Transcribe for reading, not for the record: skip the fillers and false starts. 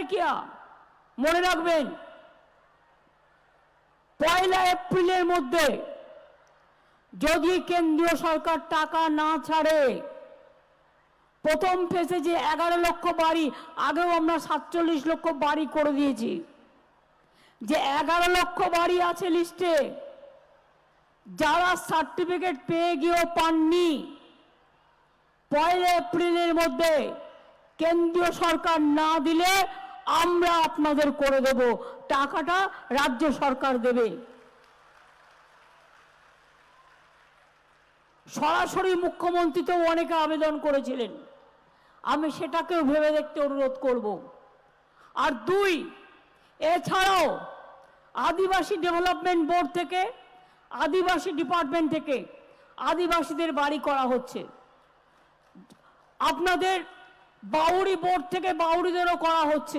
সাতক্ষীরা মনে রাখবেন 1 এপ্রিলের মধ্যে যদি কেন্দ্রীয় সরকার টাকা না ছাড়ে, প্রথম ফেজে যে 11 লক্ষ বাড়ি, আগেও আমরা 47 লক্ষ বাড়ি করে দিয়েছি, যে 11 লক্ষ বাড়ি আছে লিস্টে, যারা সার্টিফিকেট পেয়ে গিয়েও পাননি, 1 এপ্রিলের মধ্যে কেন্দ্রীয় সরকার না দিলে আমরা আপনাদের করে দেব, টাকাটা রাজ্য সরকার দেবে। সরাসরি মুখ্যমন্ত্রী তো অনেকে আবেদন করেছিলেন, আমি সেটাকেও ভেবে দেখতে অনুরোধ করব। আর 2, এছাড়াও আদিবাসী ডেভেলপমেন্ট বোর্ড থেকে, আদিবাসী ডিপার্টমেন্ট থেকে আদিবাসীদের বাড়ি করা হচ্ছে, আপনাদের বাউরি বোর্ড থেকে বাউরিদেরও করা হচ্ছে।